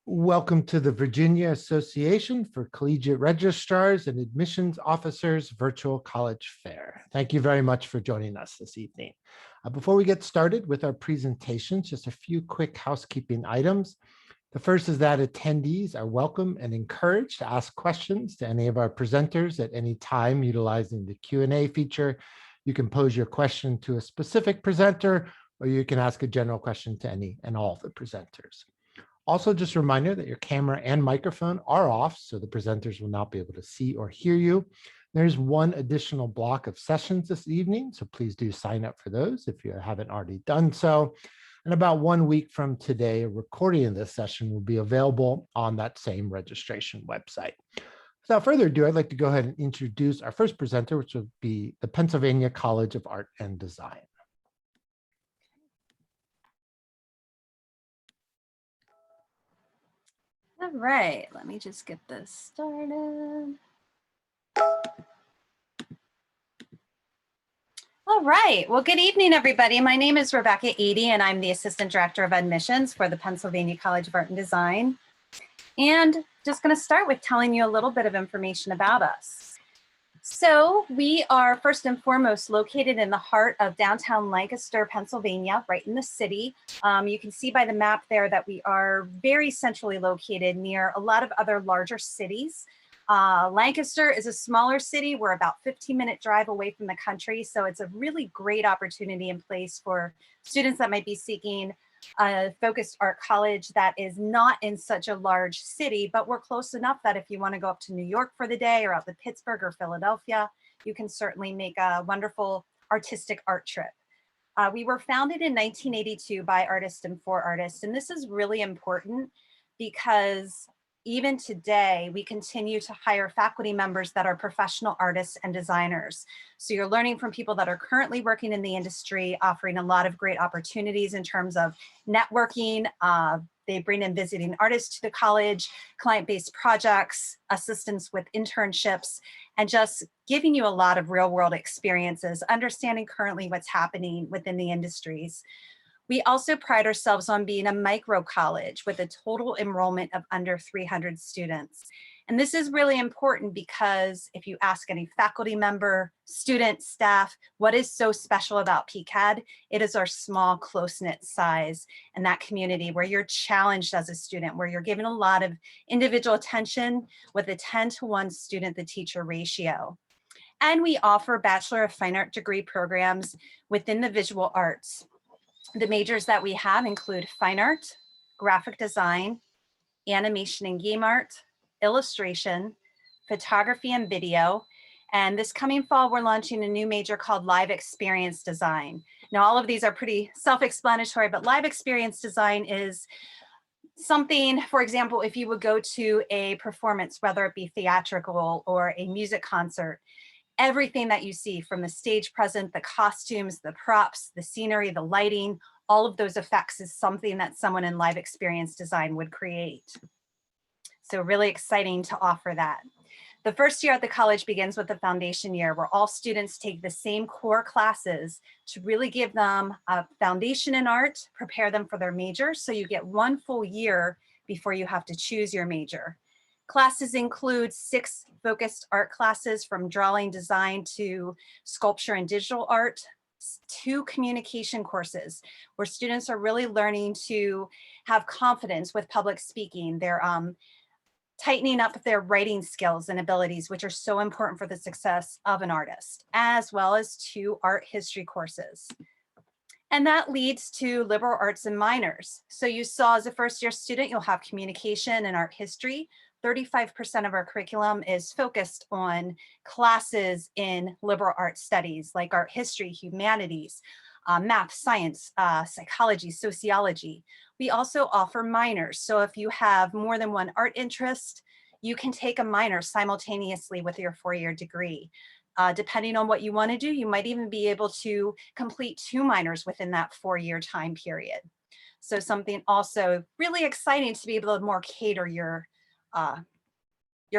Welcome to the Virginia Association for Collegiate Registrars and Admissions Officers Virtual College Fair. Thank you very much for joining us this evening. Before we get started with our presentations, just a few quick housekeeping items. The first is that attendees are welcome and encouraged to ask questions to any of our presenters at any time utilizing the Q&A feature. You can pose your question to a specific presenter, or you can ask a general question to any and all the presenters. Also, just a reminder that your camera and microphone are off, so the presenters will not be able to see or hear you. There's one additional block of sessions this evening, so please do sign up for those if you haven't already done so. And about 1 week from today, a recording of this session will be available on that same registration website. Without further ado, I'd like to go ahead and introduce our first presenter, which will be the Pennsylvania College of Art and Design. All right, let me just get this started. All right, well, good evening, everybody. My name is Rebecca Eady, and I'm the Assistant Director of Admissions for the Pennsylvania College of Art and Design. And just gonna start with telling you a little bit of information about us. So we are first and foremost located in the heart of downtown Lancaster, Pennsylvania, right in the city. You can see by the map there that we are very centrally located near a lot of other larger cities. Lancaster is a smaller city. We're about 15-minute drive away from the country. So it's a really great opportunity and place for students that might be seeking a focused art college that is not in such a large city, but we're close enough that if you want to go up to New York for the day or out to Pittsburgh or Philadelphia, you can certainly make a wonderful artistic art trip. We were founded in 1982 by artists and for artists, and this is really important because even today, we continue to hire faculty members that are professional artists and designers. So you're learning from people that are currently working in the industry, offering a lot of great opportunities in terms of networking. They bring in visiting artists to the college, client-based projects, assistance with internships, and just giving you a lot of real-world experiences, understanding currently what's happening within the industries. We also pride ourselves on being a micro college with a total enrollment of under 300 students. And this is really important because if you ask any faculty member, student, staff, what is so special about PCAD? It is our small, close-knit size and that community where you're challenged as a student, where you're given a lot of individual attention with a 10-to-1 student to teacher ratio. And we offer Bachelor of Fine Art degree programs within the visual arts. The majors that we have include fine art, graphic design, animation and game art, illustration, photography and video. And this coming fall, we're launching a new major called Live Experience Design. Now, all of these are pretty self-explanatory, but Live Experience Design is something, for example, if you would go to a performance, whether it be theatrical or a music concert, everything that you see from the stage present, the costumes, the props, the scenery, the lighting, all of those effects is something that someone in live experience design would create. So really exciting to offer that. The first year at the college begins with the foundation year where all students take the same core classes to really give them a foundation in art, prepare them for their major. So you get 1 full year before you have to choose your major. Classes include 6 focused art classes from drawing design to sculpture and digital art, 2 communication courses where students are really learning to have confidence with public speaking. They're tightening up their writing skills and abilities, which are so important for the success of an artist, as well as 2 art history courses. And that leads to liberal arts and minors. So you saw as a first-year student, you'll have communication and art history. 35% of our curriculum is focused on classes in liberal arts studies like art history, humanities, math, science, psychology, sociology. We also offer minors. So if you have more than 1 art interest, you can take a minor simultaneously with your 4-year degree. Depending on what you want to do, you might even be able to complete 2 minors within that 4-year time period. So something also really exciting to be able to more cater your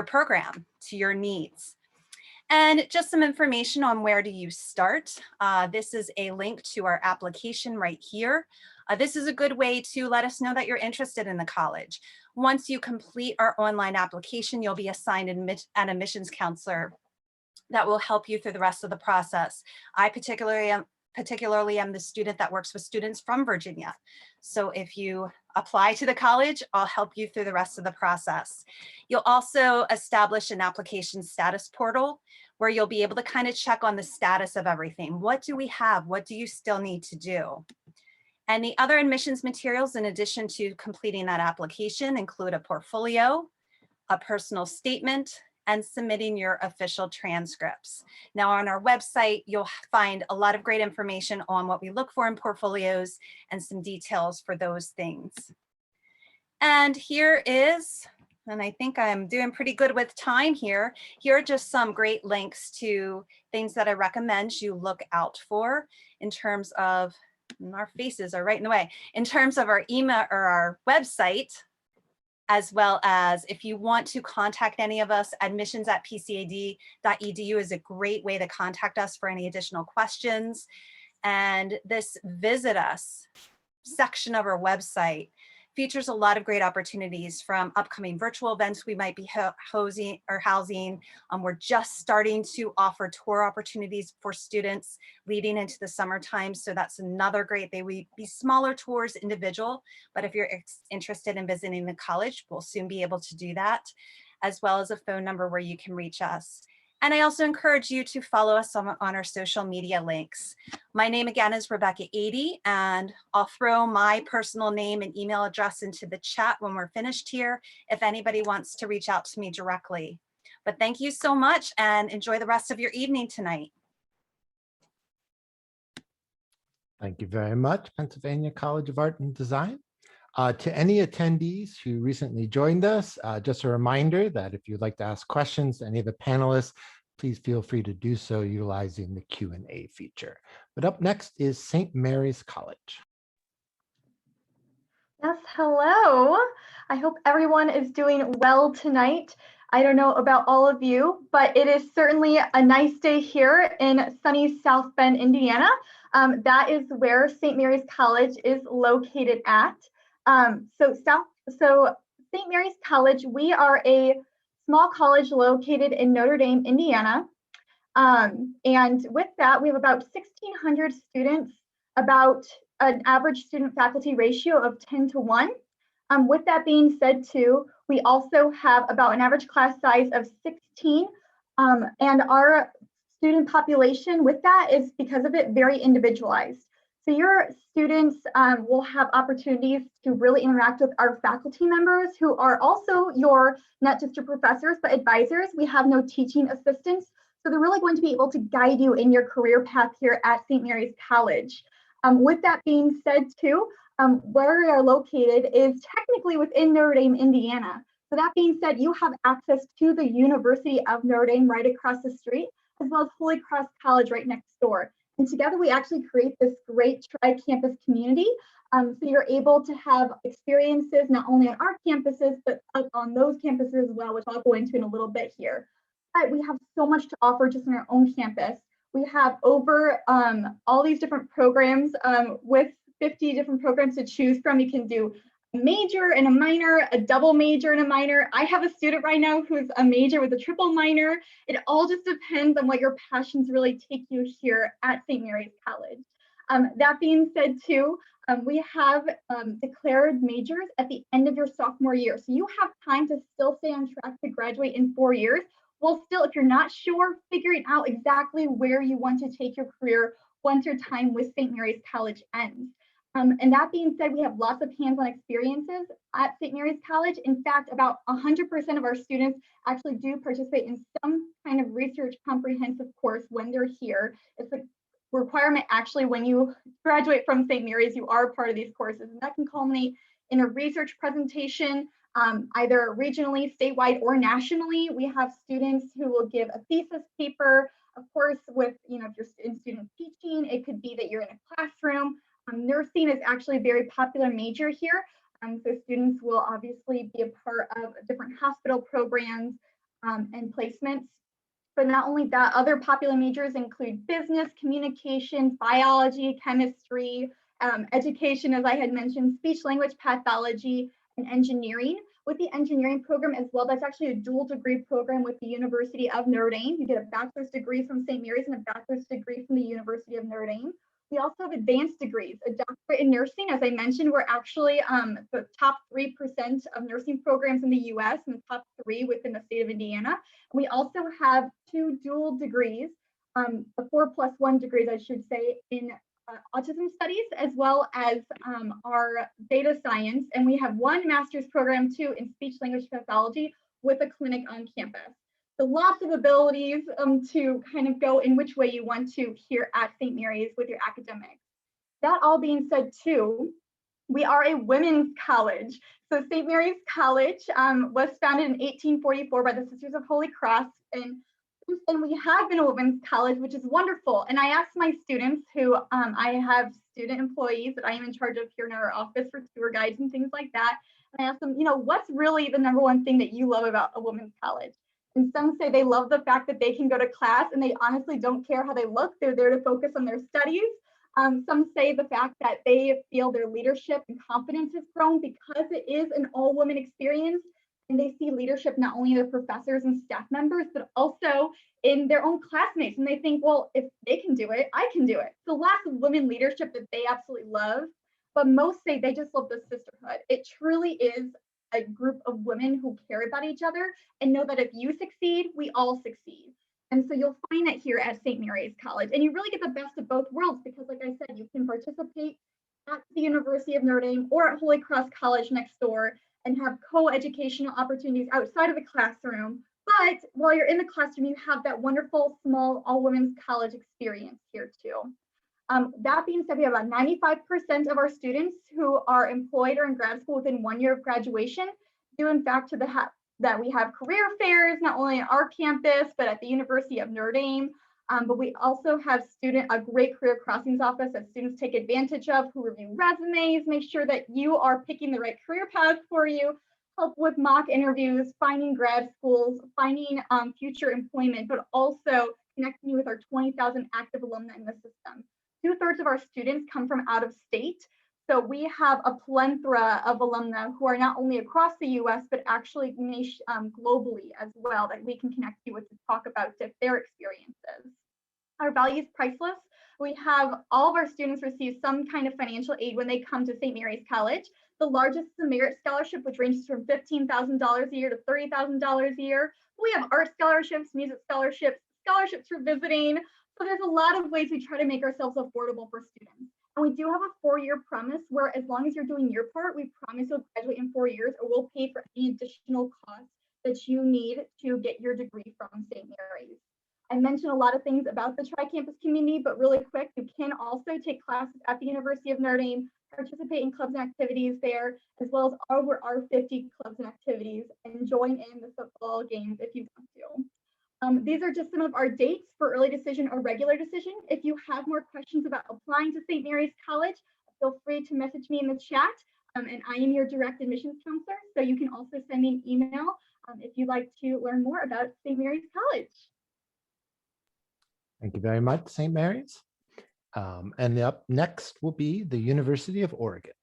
program to your needs. And just some information on where do you start. This is a link to our application right here. This is a good way to let us know that you're interested in the college. Once you complete our online application, you'll be assigned an admissions counselor that will help you through the rest of the process. I particularly am the student that works with students from Virginia. So if you apply to the college, I'll help you through the rest of the process. You'll also establish an application status portal where you'll be able to kind of check on the status of everything. What do we have? What do you still need to do? And the other admissions materials, in addition to completing that application, include a portfolio, a personal statement, and submitting your official transcripts. Now on our website, you'll find a lot of great information on what we look for in portfolios and some details for those things. And here is, and I think I'm doing pretty good with time here. Here are just some great links to things that I recommend you look out for in terms of, our faces are right in the way, in terms of our email or our website, as well as if you want to contact any of us, admissions@pcad.edu is a great way to contact us for any additional questions. And this Visit Us section of our website features a lot of great opportunities from upcoming virtual events we might be housing. We're just starting to offer tour opportunities for students leading into the summertime. So that's another great, they will be smaller tours, individual, but if you're interested in visiting the college, we'll soon be able to do that, as well as a phone number where you can reach us. And I also encourage you to follow us on our social media links. My name again is Rebecca 80, and I'll throw my personal name and email address into the chat when we're finished here if anybody wants to reach out to me directly. But thank you so much and enjoy the rest of your evening tonight. Thank you very much, Pennsylvania College of Art and Design. To any attendees who recently joined us, just a reminder that if you'd like to ask questions to any of the panelists, please feel free to do so utilizing the Q&A feature. But up next is St. Mary's College. Yes, hello. I hope everyone is doing well tonight. I don't know about all of you, but it is certainly a nice day here in sunny South Bend, Indiana. That is where St. Mary's College is located at. So St. Mary's College, we are a small college located in Notre Dame, Indiana. And with that, we have about 1,600 students, about an average student faculty ratio of 10:1. With that being said too, we also have about an average class size of 16. And our student population with that is, because of it, very individualized. So your students will have opportunities to really interact with our faculty members who are also not just your professors, but advisors. We have no teaching assistants. So they're really going to be able to guide you in your career path here at St. Mary's College. With that being said too, where we are located is technically within Notre Dame, Indiana. So that being said, you have access to the University of Notre Dame right across the street, as well as Holy Cross College right next door. And together we actually create this great tri-campus community. So you're able to have experiences not only on our campuses, but on those campuses as well, which I'll go into in a little bit here. But we have so much to offer just on our own campus. We have over all these different programs with 50 different programs to choose from. You can do a major and a minor, a double major and a minor. I have a student right now who's a major with a triple minor. It all just depends on what your passions really take you here at St. Mary's College. That being said too, we have declared majors at the end of your sophomore year. So you have time to still stay on track to graduate in 4 years. Well, still, if you're not sure, figuring out exactly where you want to take your career once your time with St. Mary's College ends. And that being said, we have lots of hands-on experiences at St. Mary's College. In fact, about 100% of our students actually do participate in some kind of research comprehensive course when they're here. It's a requirement actually when you graduate from St. Mary's, you are part of these courses, and that can culminate in a research presentation, either regionally, statewide, or nationally. We have students who will give a thesis paper. Of course, with, if you're in student teaching, it could be that you're in a classroom. Nursing is actually a very popular major here. So students will obviously be a part of different hospital programs and placements. But not only that, other popular majors include business, communications, biology, chemistry, education, as I had mentioned, speech language pathology, and engineering. With the engineering program as well, that's actually a dual degree program with the University of Notre Dame. You get a bachelor's degree from St. Mary's and a bachelor's degree from the University of Notre Dame. We also have advanced degrees, a doctorate in nursing. As I mentioned, we're actually the top 3% of nursing programs in the US and the top 3 within the state of Indiana. We also have 2 dual degrees, the 4+1 degrees, I should say, in autism studies, as well as our data science. And we have 1 master's program too in speech language pathology with a clinic on campus. So lots of abilities to kind of go in which way you want to here at St. Mary's with your academics. That all being said too, we are a women's college. So St. Mary's College was founded in 1844 by the Sisters of Holy Cross, and we have been a women's college, which is wonderful. And I asked my students who I have student employees that I am in charge of here in our office for tour guides and things like that. And I asked them, what's really the #1 thing that you love about a women's college? And some say they love the fact that they can go to class and they honestly don't care how they look. They're there to focus on their studies. Some say the fact that they feel their leadership and confidence has grown because it is an all-woman experience, and they see leadership not only in their professors and staff members, but also in their own classmates. And they think, well, if they can do it, I can do it. So lots of women leadership that they absolutely love, but most say they just love the sisterhood. It truly is a group of women who care about each other and know that if you succeed, we all succeed. And so you'll find that here at St. Mary's College. And you really get the best of both worlds because, like I said, you can participate at the University of Notre Dame or at Holy Cross College next door and have co-educational opportunities outside of the classroom. But while you're in the classroom, you have that wonderful small all-women's college experience here too. That being said, we have about 95% of our students who are employed or in grad school within 1 year of graduation, due in fact to that we have career fairs, not only at our campus, but at the University of Notre Dame. But we also have a great career crossings office that students take advantage of, who review resumes, make sure that you are picking the right career path for you, help with mock interviews, finding grad schools, finding future employment, but also connecting you with our 20,000 active alumni in the system. 2/3 of our students come from out of state. So we have a plethora of alumni who are not only across the US, but actually globally as well, that we can connect you with to talk about their experiences. Our value is priceless. We have all of our students receive some kind of financial aid when they come to St. Mary's College. The largest is a merit scholarship, which ranges from $15,000 a year to $30,000 a year. We have art scholarships, music scholarships, scholarships for visiting. So there's a lot of ways we try to make ourselves affordable for students. And we do have a 4-year promise where as long as you're doing your part, we promise you'll graduate in 4 years, or we'll pay for any additional costs that you need to get your degree from St. Mary's. I mentioned a lot of things about the tri-campus community, but really quick, you can also take classes at the University of Notre Dame, participate in clubs and activities there, as well as over our 50 clubs and activities, and join in the football games if you want to. These are just some of our dates for early decision or regular decision. If you have more questions about applying to St. Mary's College, feel free to message me in the chat. And I am your direct admissions counselor, so you can also send me an email if you'd like to learn more about St. Mary's College. Thank you very much, St. Mary's. And up next will be the University of Oregon.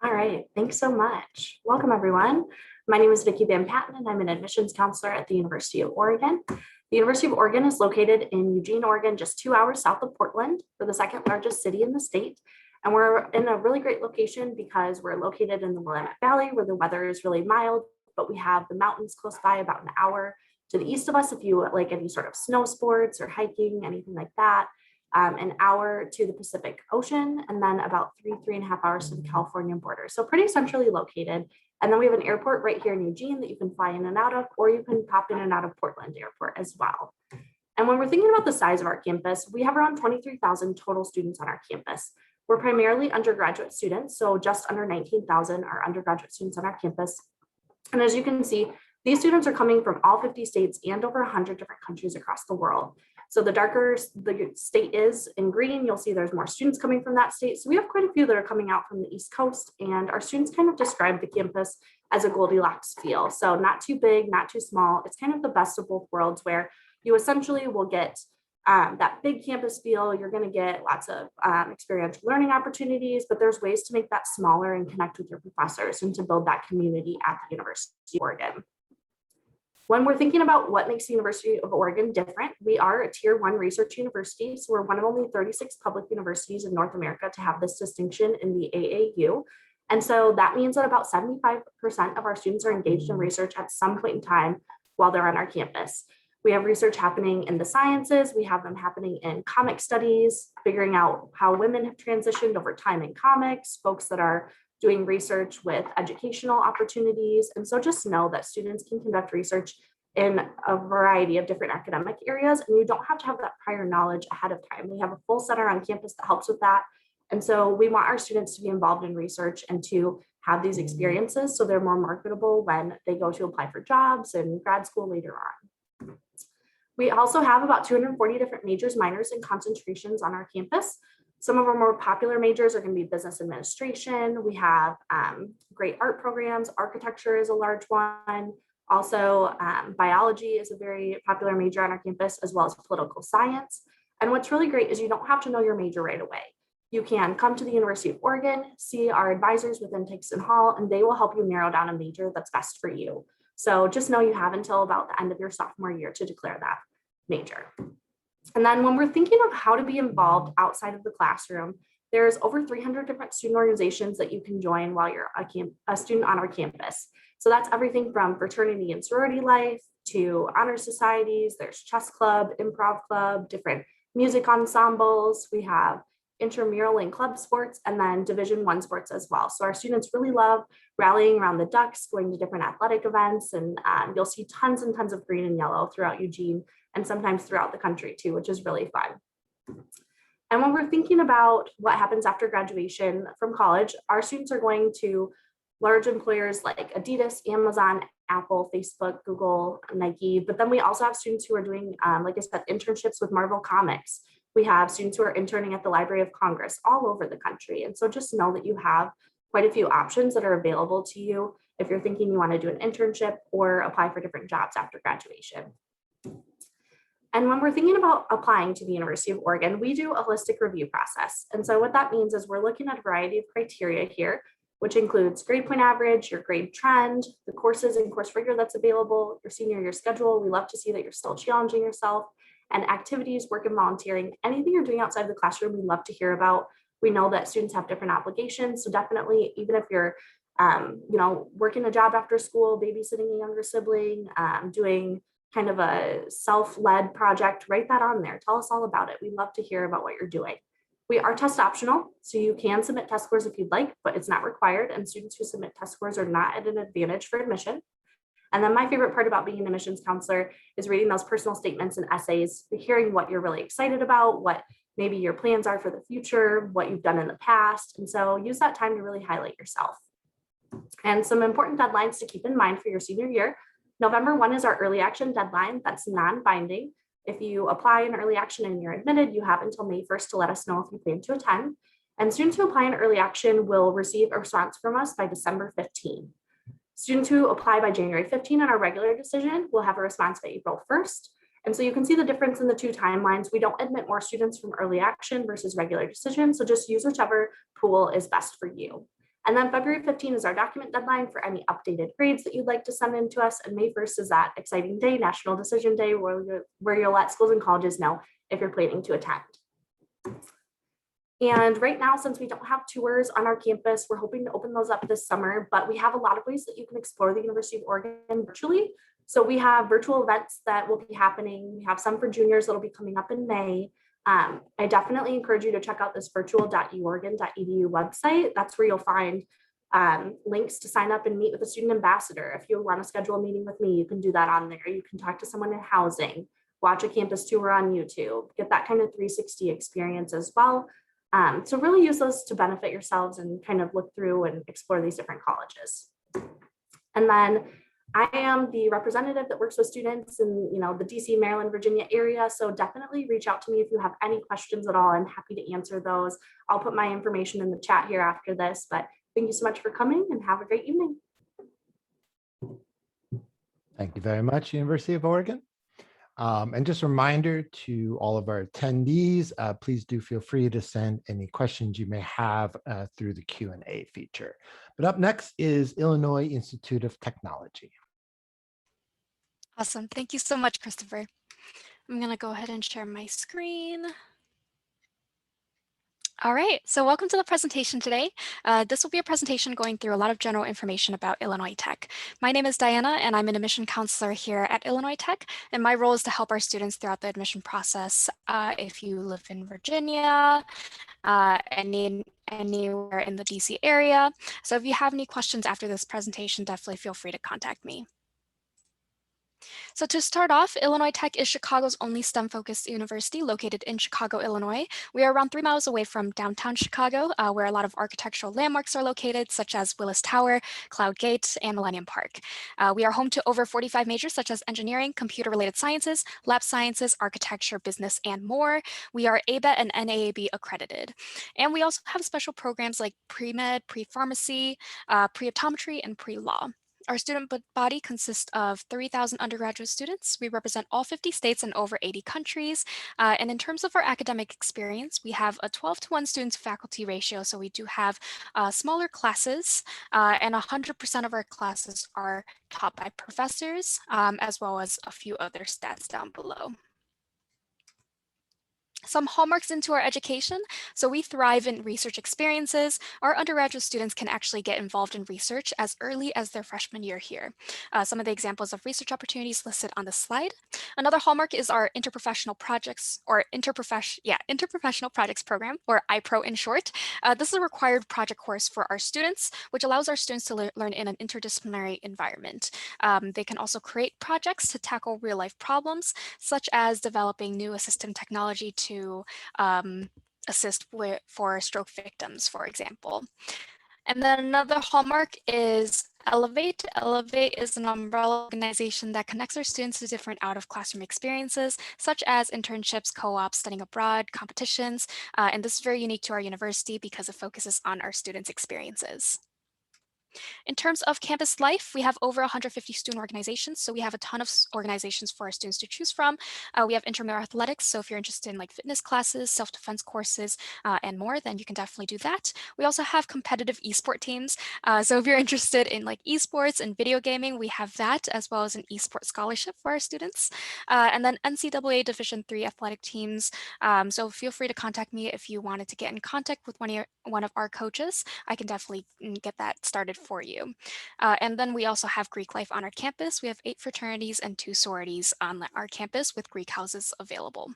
All right, thanks so much. Welcome, everyone. My name is Vicki Van Patten, and I'm an admissions counselor at the University of Oregon. The University of Oregon is located in Eugene, Oregon, just 2 hours south of Portland. We're the second largest city in the state. And we're in a really great location because we're located in the Willamette Valley, where the weather is really mild, but we have the mountains close by, about an hour to the east of us if you like any sort of snow sports or hiking, anything like that. An hour to the Pacific Ocean, and then about 3.5 hours to the California border. So pretty centrally located. And then we have an airport right here in Eugene that you can fly in and out of, or you can pop in and out of Portland Airport as well. And when we're thinking about the size of our campus, we have around 23,000 total students on our campus. We're primarily undergraduate students, so just under 19,000 are undergraduate students on our campus. And as you can see, these students are coming from all 50 states and over 100 different countries across the world. So the darker the state is in green, you'll see there's more students coming from that state. So we have quite a few that are coming out from the East Coast, and our students kind of describe the campus as a Goldilocks feel. So not too big, not too small. It's kind of the best of both worlds, where you essentially will get that big campus feel. You're going to get lots of experiential learning opportunities, but there's ways to make that smaller and connect with your professors and to build that community at the University of Oregon. When we're thinking about what makes the University of Oregon different, we are a Tier 1 research university. So we're one of only 36 public universities in North America to have this distinction in the AAU. And so that means that about 75% of our students are engaged in research at some point in time while they're on our campus. We have research happening in the sciences. We have them happening in comic studies, figuring out how women have transitioned over time in comics, folks that are doing research with educational opportunities. And so just know that students can conduct research in a variety of different academic areas, and you don't have to have that prior knowledge ahead of time. We have a full center on campus that helps with that. And so we want our students to be involved in research and to have these experiences so they're more marketable when they go to apply for jobs and grad school later on. We also have about 240 different majors, minors, and concentrations on our campus. Some of our more popular majors are going to be business administration. We have great art programs. Architecture is a large one. Also, biology is a very popular major on our campus, as well as political science. And what's really great is you don't have to know your major right away. You can come to the University of Oregon, see our advisors within Tyson Hall, and they will help you narrow down a major that's best for you. So just know you have until about the end of your sophomore year to declare that major. And then when we're thinking of how to be involved outside of the classroom, there's over 300 different student organizations that you can join while you're a student on our campus. So that's everything from fraternity and sorority life to honor societies. There's chess club, improv club, different music ensembles. We have intramural and club sports, and then Division I sports as well. So our students really love rallying around the Ducks, going to different athletic events, and you'll see tons and tons of green and yellow throughout Eugene and sometimes throughout the country too, which is really fun. And when we're thinking about what happens after graduation from college, our students are going to large employers like Adidas, Amazon, Apple, Facebook, Google, Nike, but then we also have students who are doing, like I said, internships with Marvel Comics. We have students who are interning at the Library of Congress all over the country. And so just know that you have quite a few options that are available to you if you're thinking you want to do an internship or apply for different jobs after graduation. And when we're thinking about applying to the University of Oregon, we do a holistic review process. And so what that means is we're looking at a variety of criteria here, which includes grade point average, your grade trend, the courses and course rigor that's available, your senior year schedule. We love to see that you're still challenging yourself, and activities, work and volunteering, anything you're doing outside the classroom, we love to hear about. We know that students have different obligations. So definitely, even if you're working a job after school, babysitting a younger sibling, doing kind of a self-led project, write that on there. Tell us all about it. We love to hear about what you're doing. We are test optional, so you can submit test scores if you'd like, but it's not required. And students who submit test scores are not at an advantage for admission. And then my favorite part about being an admissions counselor is reading those personal statements and essays, hearing what you're really excited about, what maybe your plans are for the future, what you've done in the past. And so use that time to really highlight yourself. And some important deadlines to keep in mind for your senior year. November 1 is our early action deadline. That's non-binding. If you apply in early action and you're admitted, you have until May 1st to let us know if you plan to attend. And students who apply in early action will receive a response from us by December 15. Students who apply by January 15 on our regular decision will have a response by April 1st. And so you can see the difference in the two timelines. We don't admit more students from early action versus regular decision. So just use whichever pool is best for you. And then February 15 is our document deadline for any updated grades that you'd like to send in to us. And May 1st is that exciting day, National Decision Day, where you'll let schools and colleges know if you're planning to attend. And right now, since we don't have tours on our campus, we're hoping to open those up this summer, but we have a lot of ways that you can explore the University of Oregon virtually. So we have virtual events that will be happening. We have some for juniors that'll be coming up in May. I definitely encourage you to check out this virtual.uoregon.edu website. That's where you'll find links to sign up and meet with a student ambassador. If you want to schedule a meeting with me, you can do that on there. You can talk to someone in housing, watch a campus tour on YouTube, get that kind of 360 experience as well. So really use those to benefit yourselves and kind of look through and explore these different colleges. And then I am the representative that works with students in, the DC, Maryland, Virginia area. So definitely reach out to me if you have any questions at all. I'm happy to answer those. I'll put my information in the chat here after this, but thank you so much for coming and have a great evening. Thank you very much, University of Oregon. And just a reminder to all of our attendees, please do feel free to send any questions you may have through the Q&A feature. But up next is Illinois Institute of Technology. Awesome. Thank you so much, Christopher. I'm going to go ahead and share my screen. All right, so welcome to the presentation today. This will be a presentation going through a lot of general information about Illinois Tech. My name is Diana, and I'm an admission counselor here at Illinois Tech, and my role is to help our students throughout the admission process. If you live in Virginia, anywhere in the DC area. So if you have any questions after this presentation, definitely feel free to contact me. So to start off, Illinois Tech is Chicago's only STEM-focused university located in Chicago, Illinois. We are around 3 miles away from downtown Chicago, where a lot of architectural landmarks are located, such as Willis Tower, Cloud Gate, and Millennium Park. We are home to over 45 majors such as engineering, computer-related sciences, lab sciences, architecture, business, and more. We are ABET and NAAB accredited. And we also have special programs like pre-med, pre-pharmacy, pre-optometry, and pre-law. Our student body consists of 3,000 undergraduate students. We represent all 50 states and over 80 countries. And in terms of our academic experience, we have a 12-to-1 student to faculty ratio. So we do have smaller classes, and 100% of our classes are taught by professors, as well as a few other stats down below. Some hallmarks into our education. So we thrive in research experiences. Our undergraduate students can actually get involved in research as early as their freshman year here. Some of the examples of research opportunities listed on the slide. Another hallmark is our interprofessional projects or interprofessional projects program, or IPRO in short. This is a required project course for our students, which allows our students to learn in an interdisciplinary environment. They can also create projects to tackle real life problems, such as developing new assistive technology to assist for stroke victims, for example. And then another hallmark is Elevate. Elevate is an umbrella organization that connects our students to different out-of-classroom experiences, such as internships, co-ops, studying abroad, competitions. And this is very unique to our university because it focuses on our students' experiences. In terms of campus life, we have over 150 student organizations. So we have a ton of organizations for our students to choose from. We have intramural athletics. So if you're interested in like fitness classes, self-defense courses, and more, then you can definitely do that. We also have competitive esport teams. So if you're interested in like esports and video gaming, we have that, as well as an esport scholarship for our students. And then NCAA Division III athletic teams. So feel free to contact me if you wanted to get in contact with one of our coaches. I can definitely get that started for you. And then we also have Greek life on our campus. We have 8 fraternities and 2 sororities on our campus with Greek houses available.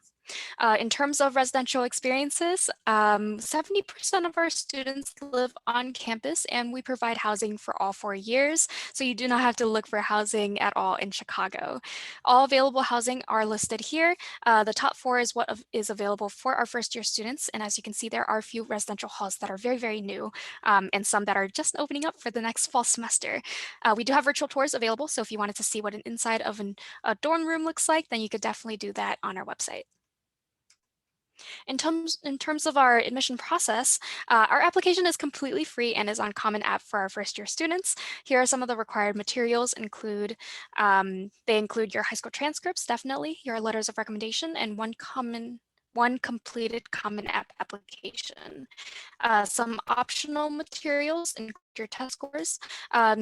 In terms of residential experiences, 70% of our students live on campus, and we provide housing for all 4 years. So you do not have to look for housing at all in Chicago. All available housing are listed here. The top 4 is what is available for our first year students. And as you can see, there are a few residential halls that are very, very new, and some that are just opening up for the next fall semester. We do have virtual tours available. So if you wanted to see what an inside of a dorm room looks like, then you could definitely do that on our website. In terms of our admission process, our application is completely free and is on Common App for our first year students. Here are some of the required materials. They include your high school transcripts, definitely, your letters of recommendation, and one completed Common App application. Some optional materials include your test scores.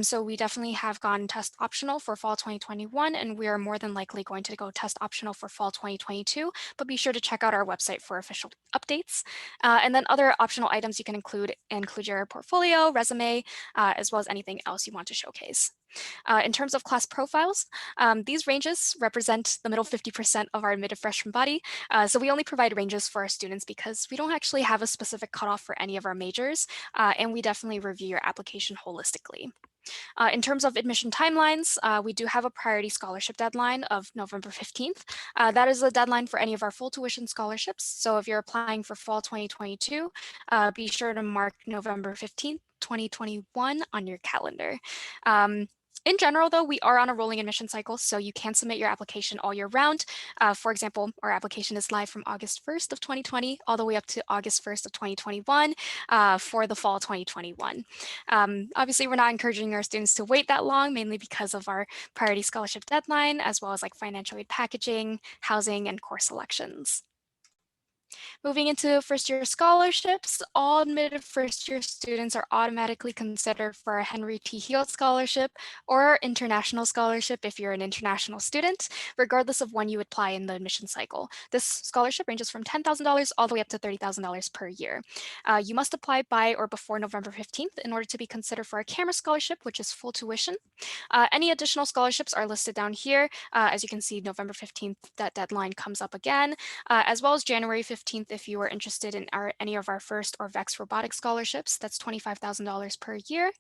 So we definitely have gone test optional for fall 2021, and we are more than likely going to go test optional for fall 2022, but be sure to check out our website for official updates. And then other optional items you can include your portfolio, resume, as well as anything else you want to showcase. In terms of class profiles, these ranges represent the middle 50% of our admitted freshman body. So we only provide ranges for our students because we don't actually have a specific cutoff for any of our majors, and we definitely review your application holistically. In terms of admission timelines, we do have a priority scholarship deadline of November 15th. That is a deadline for any of our full tuition scholarships. So if you're applying for fall 2022, be sure to mark November 15th, 2021 on your calendar. In general, though, we are on a rolling admission cycle, so you can submit your application all year round. For example, our application is live from August 1st of 2020 all the way up to August 1st of 2021 for the fall 2021. Obviously, we're not encouraging our students to wait that long, mainly because of our priority scholarship deadline, as well as like financial aid packaging, housing, and course selections. Moving into first-year scholarships, all admitted first-year students are automatically considered for a Henry T. Heald Scholarship or International Scholarship if you're an international student, regardless of when you apply in the admission cycle. This scholarship ranges from $10,000 all the way up to $30,000 per year. You must apply by or before November 15th in order to be considered for a camera scholarship, which is full tuition. Any additional scholarships are listed down here. As you can see, November 15th, that deadline comes up again, as well as January 15th if you are interested in any of our FIRST or VEX robotics scholarships. That's $25,000 per year.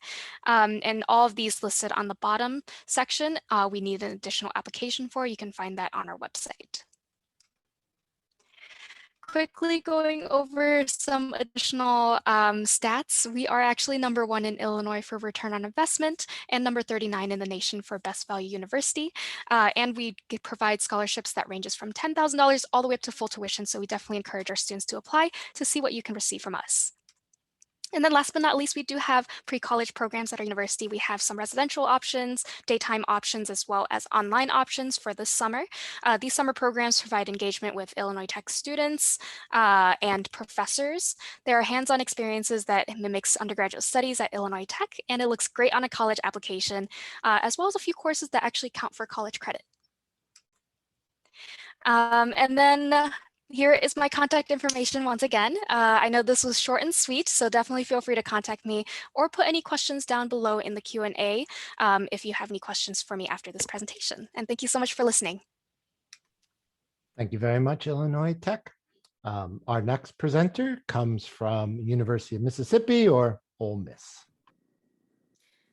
And all of these listed on the bottom section, we need an additional application for. You can find that on our website. Quickly going over some additional stats. We are actually #1 in Illinois for return on investment and number 39 in the nation for best value university. And we provide scholarships that ranges from $10,000 all the way up to full tuition. So we definitely encourage our students to apply to see what you can receive from us. And then last but not least, we do have pre-college programs at our university. We have some residential options, daytime options, as well as online options for this summer. These summer programs provide engagement with Illinois Tech students and professors. There are hands-on experiences that mimics undergraduate studies at Illinois Tech, and it looks great on a college application, as well as a few courses that actually count for college credit. And then here is my contact information once again. I know this was short and sweet, so definitely feel free to contact me or put any questions down below in the Q&A if you have any questions for me after this presentation. And thank you so much for listening. Thank you very much, Illinois Tech. Our next presenter comes from University of Mississippi or Ole Miss.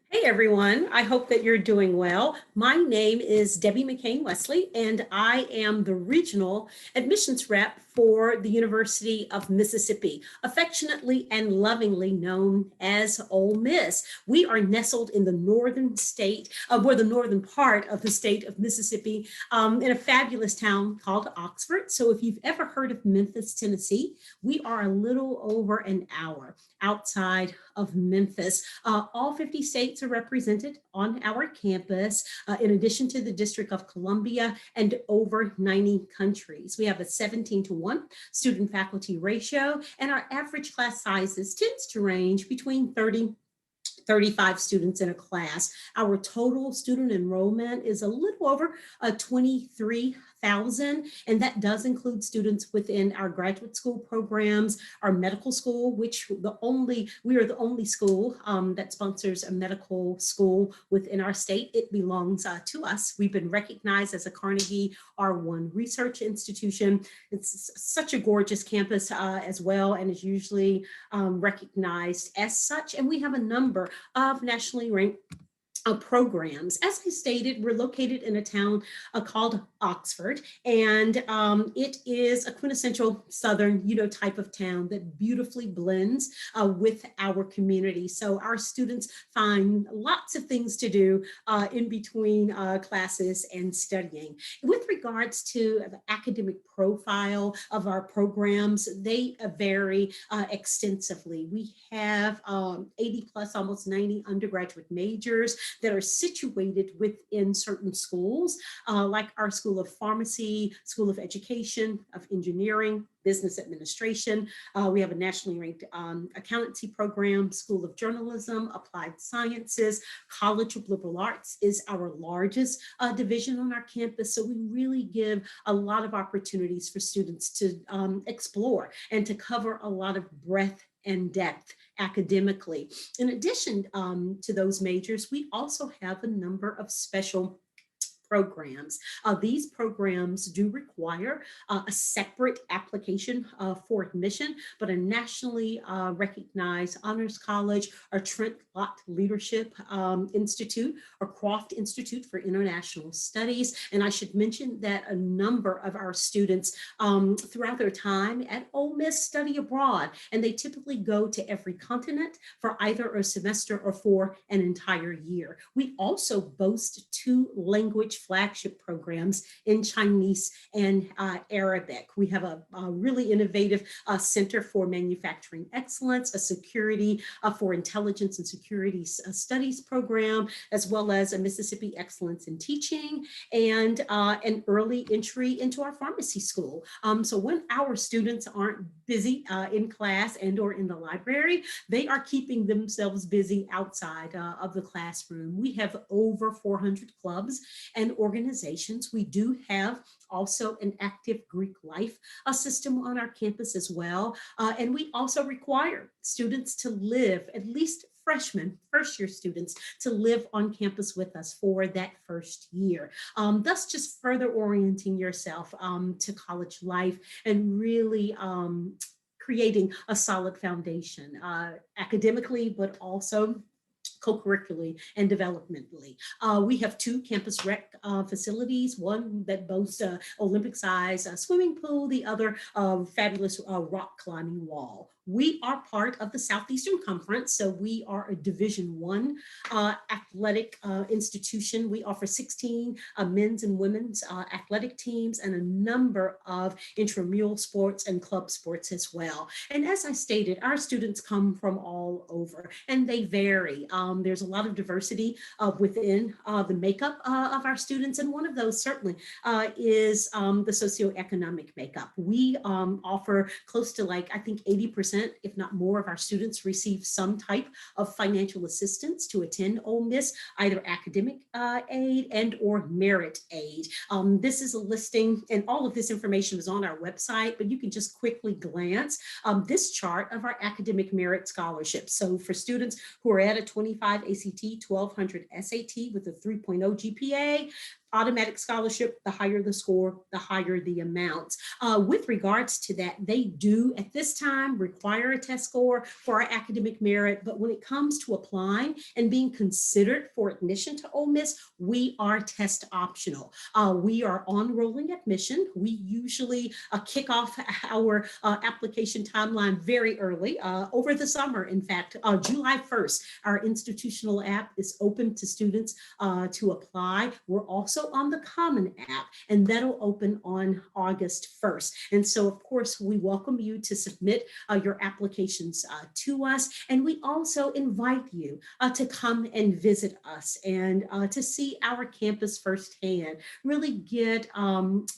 Hey everyone, I hope that you're doing well. My name is Debbie McCain Wesley, and I am the regional admissions rep for the University of Mississippi, affectionately and lovingly known as Ole Miss. We are nestled in the northern state, or the northern part of the state of Mississippi, in a fabulous town called Oxford. So if you've ever heard of Memphis, Tennessee, we are a little over an hour outside of Memphis. All 50 states are represented on our campus, in addition to the District of Columbia and over 90 countries. We have a 17-to-1 student faculty ratio, and our average class sizes tends to range between 35 students in a class. Our total student enrollment is a little over 23,000, and that does include students within our graduate school programs, our medical school, which we are the only school that sponsors a medical school within our state. It belongs to us. We've been recognized as a Carnegie R1 research institution. It's such a gorgeous campus as well, and is usually recognized as such. And we have a number of nationally ranked programs. As I stated, we're located in a town called Oxford, and it is a quintessential Southern, type of town that beautifully blends with our community. So our students find lots of things to do in between classes and studying. With regards to the academic profile of our programs, they vary extensively. We have 80 plus, almost 90 undergraduate majors that are situated within certain schools, like our School of Pharmacy, School of Education, of Engineering, Business Administration. We have a nationally ranked accountancy program, School of Journalism, Applied Sciences, College of Liberal Arts is our largest division on our campus. So we really give a lot of opportunities for students to explore and to cover a lot of breadth and depth academically. In addition to those majors, we also have a number of special programs. These programs do require a separate application for admission, but a nationally recognized honors college, or Trent Lott Leadership Institute, or Croft Institute for International Studies. And I should mention that a number of our students throughout their time at Ole Miss study abroad, and they typically go to every continent for either a semester or for an entire year. We also boast 2 language flagship programs in Chinese and Arabic. We have a really innovative Center for Manufacturing Excellence, a Security for Intelligence and Security Studies program, as well as a Mississippi Excellence in Teaching, and an early entry into our pharmacy school. So when our students aren't busy in class and or in the library, they are keeping themselves busy outside of the classroom. We have over 400 clubs and organizations. We do have also an active Greek life system on our campus as well. And we also require students to live, at least freshmen, first-year students, to live on campus with us for that first year. Thus just further orienting yourself to college life and really creating a solid foundation academically, but also co-curricularly and developmentally. We have 2 campus rec facilities, one that boasts an Olympic-sized swimming pool, the other fabulous rock climbing wall. We are part of the Southeastern Conference, so we are a Division I athletic institution. We offer 16 men's and women's athletic teams and a number of intramural sports and club sports as well. And as I stated, our students come from all over and they vary. There's a lot of diversity within the makeup of our students, and one of those certainly is the socioeconomic makeup. We offer close to, like, I think 80%, if not more, of our students receive some type of financial assistance to attend Ole Miss, either academic aid and or merit aid. This is a listing, and all of this information is on our website, but you can just quickly glance this chart of our academic merit scholarships. So for students who are at a 25 ACT, 1200 SAT with a 3.0 GPA, automatic scholarship, the higher the score, the higher the amount. With regards to that, they do at this time require a test score for our academic merit, but when it comes to applying and being considered for admission to Ole Miss, we are test optional. We are on rolling admission. We usually kick off our application timeline very early, over the summer. In fact, July 1st, our institutional app is open to students to apply. We're also on the Common app, and that'll open on August 1st. And so, of course, we welcome you to submit your applications to us. And we also invite you to come and visit us and to see our campus firsthand, really get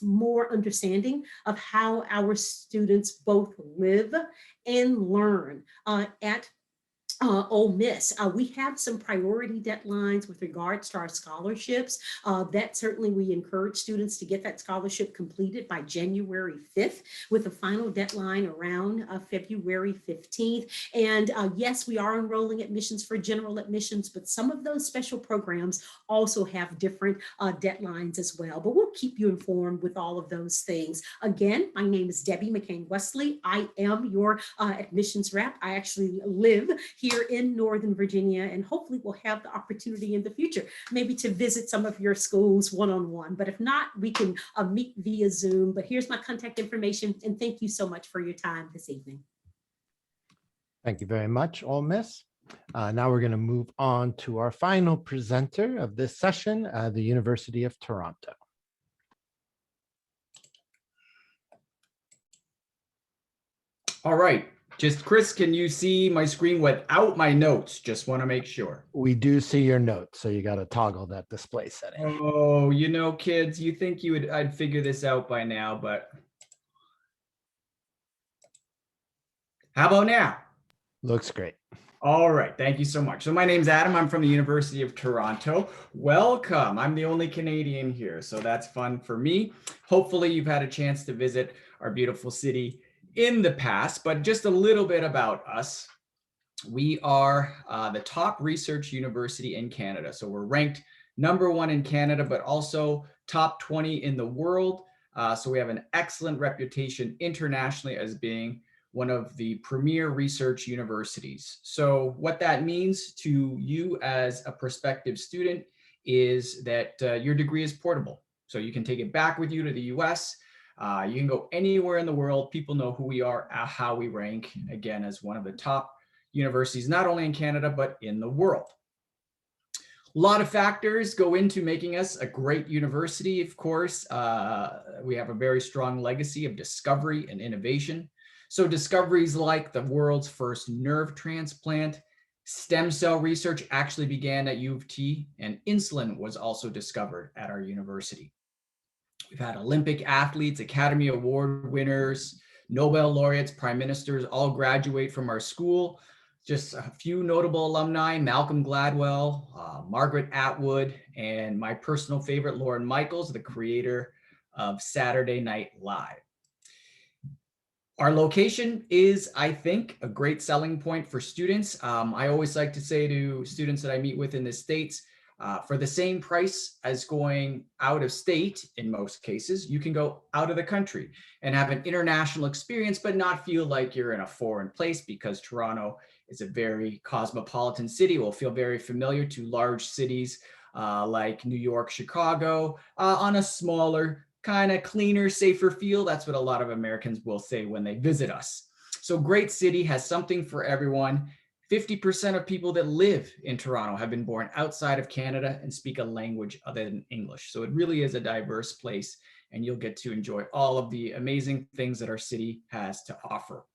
more understanding of how our students both live and learn at Ole Miss. We have some priority deadlines with regards to our scholarships. That certainly we encourage students to get that scholarship completed by January 5th, with a final deadline around February 15th. And yes, we are enrolling admissions for general admissions, but some of those special programs also have different deadlines as well. But we'll keep you informed with all of those things. Again, my name is Debbie McCain-Wesley. I am your admissions rep. I actually live here in Northern Virginia, and hopefully we'll have the opportunity in the future maybe to visit some of your schools one-on-one. But if not, we can meet via Zoom. But here's my contact information, and thank you so much for your time this evening. Thank you very much, Ole Miss. Now we're going to move on to our final presenter of this session, the University of Toronto. All right. Just Chris, can you see my screen without my notes? Just want to make sure. We do see your notes, so you got to toggle that display setting. Oh, you know, kids, you think I'd figure this out by now, but how about now? Looks great. All right, thank you so much. So my name's Adam. I'm from the University of Toronto. Welcome. I'm the only Canadian here, so that's fun for me. Hopefully you've had a chance to visit our beautiful city in the past, but just a little bit about us. We are the top research university in Canada. So we're ranked #1 in Canada, but also top 20 in the world. So we have an excellent reputation internationally as being one of the premier research universities. So what that means to you as a prospective student is that your degree is portable. So you can take it back with you to the US. You can go anywhere in the world. People know who we are, how we rank, again, as one of the top universities, not only in Canada, but in the world. A lot of factors go into making us a great university, of course. We have a very strong legacy of discovery and innovation. So discoveries like the world's first nerve transplant, stem cell research actually began at U of T, and insulin was also discovered at our university. We've had Olympic athletes, Academy Award winners, Nobel laureates, prime ministers all graduate from our school. Just a few notable alumni: Malcolm Gladwell, Margaret Atwood, and my personal favorite, Lorne Michaels, the creator of Saturday Night Live. Our location is, I think, a great selling point for students. I always like to say to students that I meet with in the States, for the same price as going out of state, in most cases, you can go out of the country and have an international experience, but not feel like you're in a foreign place, because Toronto is a very cosmopolitan city. Will feel very familiar to large cities like New York, Chicago, on a smaller, kind of cleaner, safer feel. That's what a lot of Americans will say when they visit us. So great city, has something for everyone. 50% of people that live in Toronto have been born outside of Canada and speak a language other than English. So it really is a diverse place, and you'll get to enjoy all of the amazing things that our city has to offer.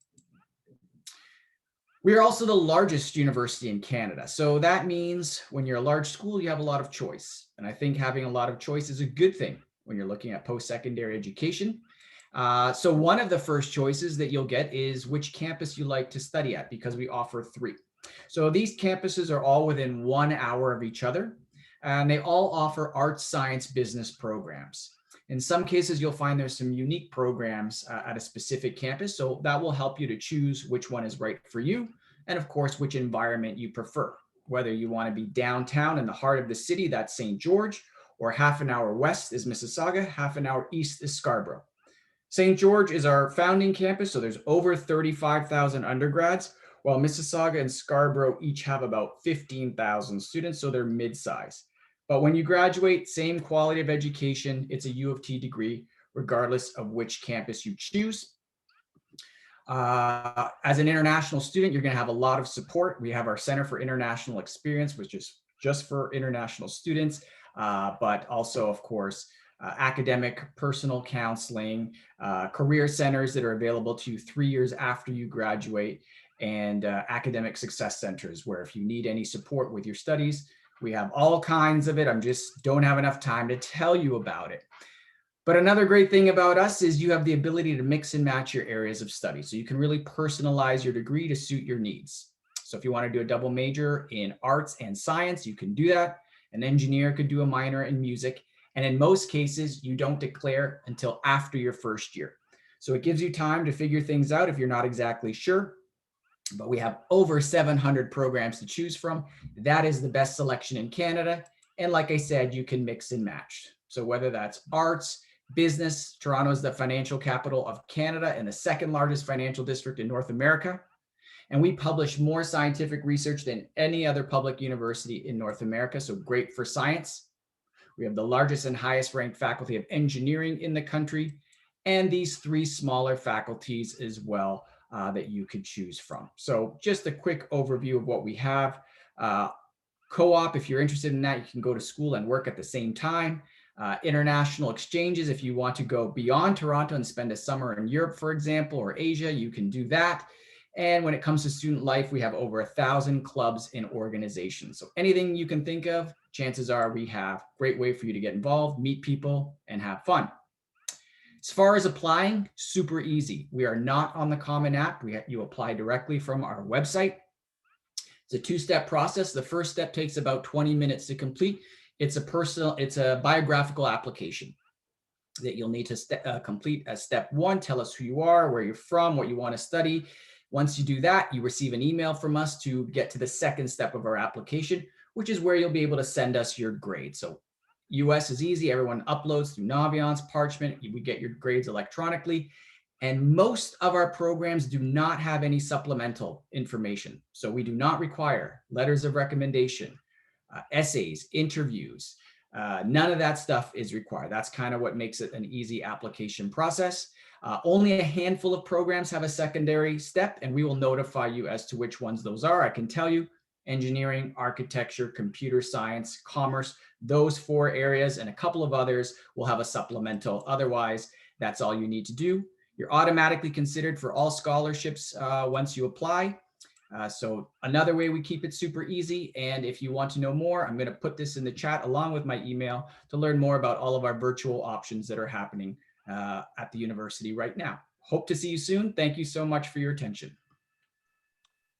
We are also the largest university in Canada. So that means when you're a large school, you have a lot of choice. And I think having a lot of choice is a good thing when you're looking at post-secondary education. So one of the first choices that you'll get is which campus you like to study at, because we offer 3. So these campuses are all within 1 hour of each other, and they all offer arts, science, business programs. In some cases, you'll find there's some unique programs at a specific campus, so that will help you to choose which one is right for you, and of course, which environment you prefer. Whether you want to be downtown in the heart of the city, that's St. George, or half an hour west is Mississauga, half an hour east is Scarborough. St. George is our founding campus, so there's over 35,000 undergrads, while Mississauga and Scarborough each have about 15,000 students, so they're mid-size. But when you graduate, same quality of education, it's a U of T degree, regardless of which campus you choose. As an international student, you're going to have a lot of support. We have our Center for International Experience, which is just for international students, but also, of course, academic, personal counseling, career centers that are available to you 3 years after you graduate, and academic success centers, where if you need any support with your studies, we have all kinds of it. I just don't have enough time to tell you about it. But another great thing about us is you have the ability to mix and match your areas of study. So you can really personalize your degree to suit your needs. So if you want to do a double major in arts and science, you can do that. An engineer could do a minor in music. And in most cases, you don't declare until after your first year. So it gives you time to figure things out if you're not exactly sure. But we have over 700 programs to choose from. That is the best selection in Canada. And like I said, you can mix and match. So whether that's arts, business, Toronto is the financial capital of Canada and the second largest financial district in North America. And we publish more scientific research than any other public university in North America. So great for science. We have the largest and highest ranked faculty of engineering in the country, and these 3 smaller faculties as well that you could choose from. So just a quick overview of what we have. Co-op, if you're interested in that, you can go to school and work at the same time. International exchanges, if you want to go beyond Toronto and spend a summer in Europe, for example, or Asia, you can do that. And when it comes to student life, we have over 1,000 clubs and organizations. So anything you can think of, chances are we have. Great way for you to get involved, meet people, and have fun. As far as applying, super easy. We are not on the Common App. You apply directly from our website. It's a 2-step process. The first step takes about 20 minutes to complete. It's a biographical application that you'll need to complete as step 1. Tell us who you are, where you're from, what you want to study. Once you do that, you receive an email from us to get to the second step of our application, which is where you'll be able to send us your grades. So US is easy. Everyone uploads through Naviance, Parchment. We get your grades electronically. And most of our programs do not have any supplemental information. So we do not require letters of recommendation, essays, interviews. None of that stuff is required. That's kind of what makes it an easy application process. Only a handful of programs have a secondary step, and we will notify you as to which ones those are. I can tell you engineering, architecture, computer science, commerce, those 4 areas and a couple of others will have a supplemental. Otherwise, that's all you need to do. You're automatically considered for all scholarships once you apply. So another way we keep it super easy. And if you want to know more, I'm going to put this in the chat along with my email to learn more about all of our virtual options that are happening at the university right now. Hope to see you soon. Thank you so much for your attention.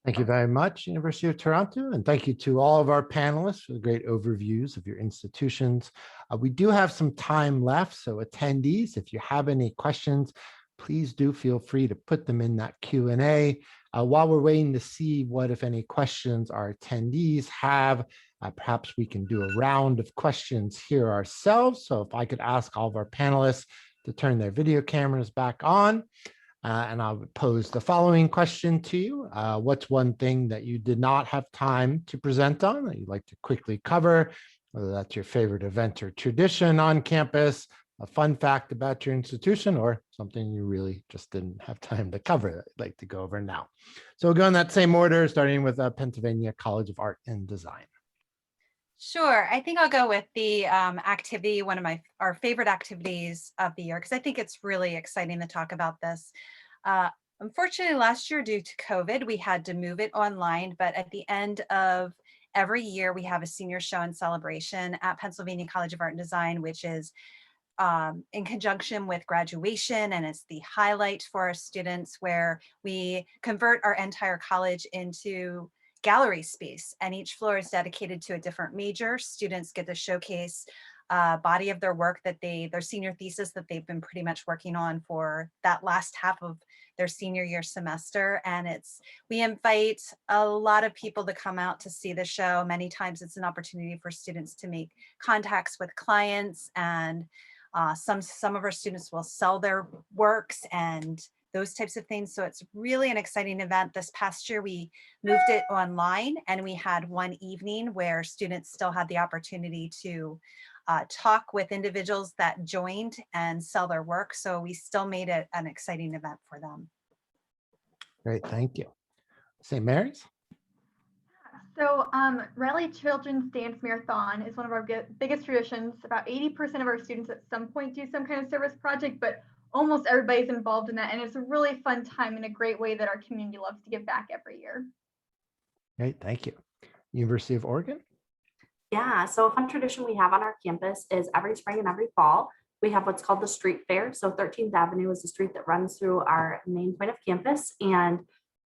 Thank you very much, University of Toronto, and thank you to all of our panelists for the great overviews of your institutions. We do have some time left, so attendees, if you have any questions, please do feel free to put them in that Q&A. While we're waiting to see what, if any, questions our attendees have, perhaps we can do a round of questions here ourselves. So if I could ask all of our panelists to turn their video cameras back on. And I would pose the following question to you. What's one thing that you did not have time to present on that you'd like to quickly cover, whether that's your favorite event or tradition on campus, a fun fact about your institution, or something you really just didn't have time to cover that you'd like to go over now. So we'll go in that same order, starting with Pennsylvania College of Art and Design. Sure. I think I'll go with the activity, one of our favorite activities of the year, because I think it's really exciting to talk about this. Unfortunately, last year, due to COVID, we had to move it online, but at the end of every year, we have a senior show and celebration at Pennsylvania College of Art and Design, which is in conjunction with graduation, and it's the highlight for our students, where we convert our entire college into gallery space, and each floor is dedicated to a different major. Students get to showcase body of their work that their senior thesis that they've been pretty much working on for that last half of their senior year semester. And we invite a lot of people to come out to see the show. Many times it's an opportunity for students to make contacts with clients, and some of our students will sell their works and those types of things. So it's really an exciting event. This past year, we moved it online, and we had one evening where students still had the opportunity to talk with individuals that joined and sell their work. So we still made it an exciting event for them. Great, thank you. St. Mary's? So Raleigh Children's Dance Marathon is one of our biggest traditions. About 80% of our students at some point do some kind of service project, but almost everybody's involved in that. And it's a really fun time and a great way that our community loves to give back every year. Great, thank you. University of Oregon? Yeah, so a fun tradition we have on our campus is every spring and every fall, we have what's called the street fair. So 13th Avenue is the street that runs through our main point of campus, and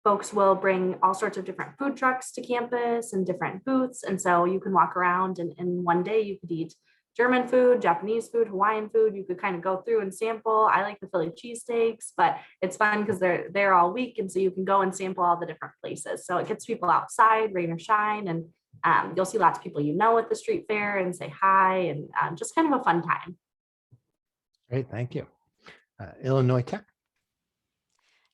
folks will bring all sorts of different food trucks to campus and different booths. And so you can walk around, and in one day you could eat German food, Japanese food, Hawaiian food. You could kind of go through and sample. I like the Philly cheesesteaks, but it's fun because they're there all week. And so you can go and sample all the different places. So it gets people outside, rain or shine. And you'll see lots of people at the street fair and say hi, and just kind of a fun time. Great, thank you. Illinois Tech?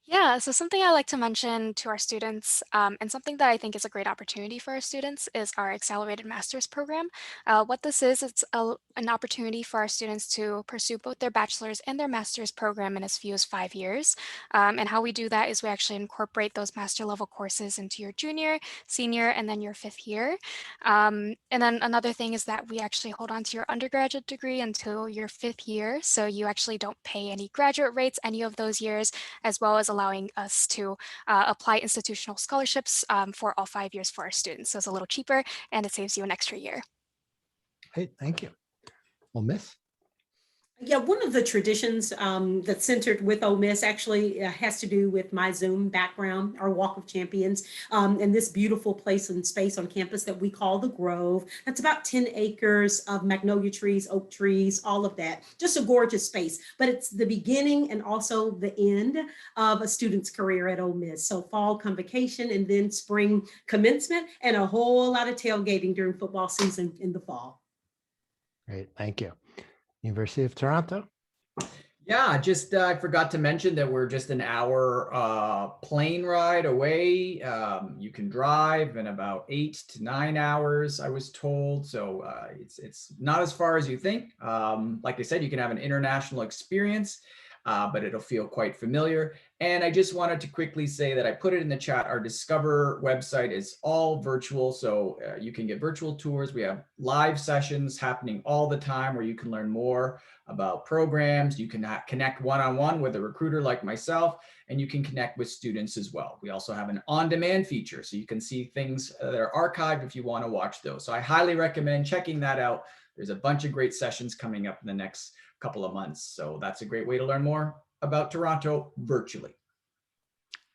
Yeah, so something I like to mention to our students, and something that I think is a great opportunity for our students, is our Accelerated Master's Program. What this is, it's an opportunity for our students to pursue both their bachelor's and their master's program in as few as 5 years. And how we do that is we actually incorporate those master level courses into your junior, senior, and then your 5th year. And then another thing is that we actually hold on to your undergraduate degree until your 5th year. So you actually don't pay any graduate rates any of those years, as well as allowing us to apply institutional scholarships for all 5 years for our students. So it's a little cheaper, and it saves you an extra year. Great, thank you. Ole Miss? Yeah, one of the traditions that's centered with Ole Miss actually has to do with my Zoom background, our Walk of Champions, and this beautiful place and space on campus that we call the Grove. That's about 10 acres of magnolia trees, oak trees, all of that. Just a gorgeous space, but it's the beginning and also the end of a student's career at Ole Miss. So fall convocation and then spring commencement and a whole lot of tailgating during football season in the fall. Great, thank you. University of Toronto. Yeah, just I forgot to mention that we're just an hour plane ride away. You can drive in about 8 to 9 hours, I was told. So it's not as far as you think. Like I said, you can have an international experience, but it'll feel quite familiar. And I just wanted to quickly say that I put it in the chat. Our Discover website is all virtual, so you can get virtual tours. We have live sessions happening all the time where you can learn more about programs. You can connect one-on-one with a recruiter like myself, and you can connect with students as well. We also have an on-demand feature, so you can see things that are archived if you want to watch those. So I highly recommend checking that out. There's a bunch of great sessions coming up in the next couple of months. So that's a great way to learn more about Toronto virtually.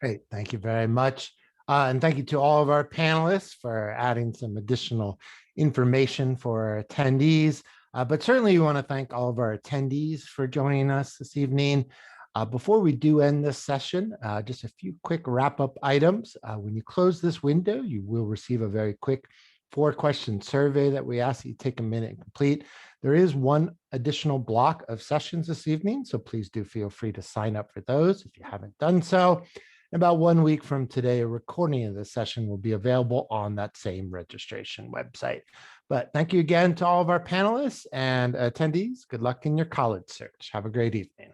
Great, thank you very much. And thank you to all of our panelists for adding some additional information for our attendees. But certainly we want to thank all of our attendees for joining us this evening. Before we do end this session, just a few quick wrap-up items. When you close this window, you will receive a very quick 4-question survey that we ask that you take a minute and complete. There is one additional block of sessions this evening, so please do feel free to sign up for those if you haven't done so. In about 1 week from today, a recording of this session will be available on that same registration website. But thank you again to all of our panelists and attendees. Good luck in your college search. Have a great evening.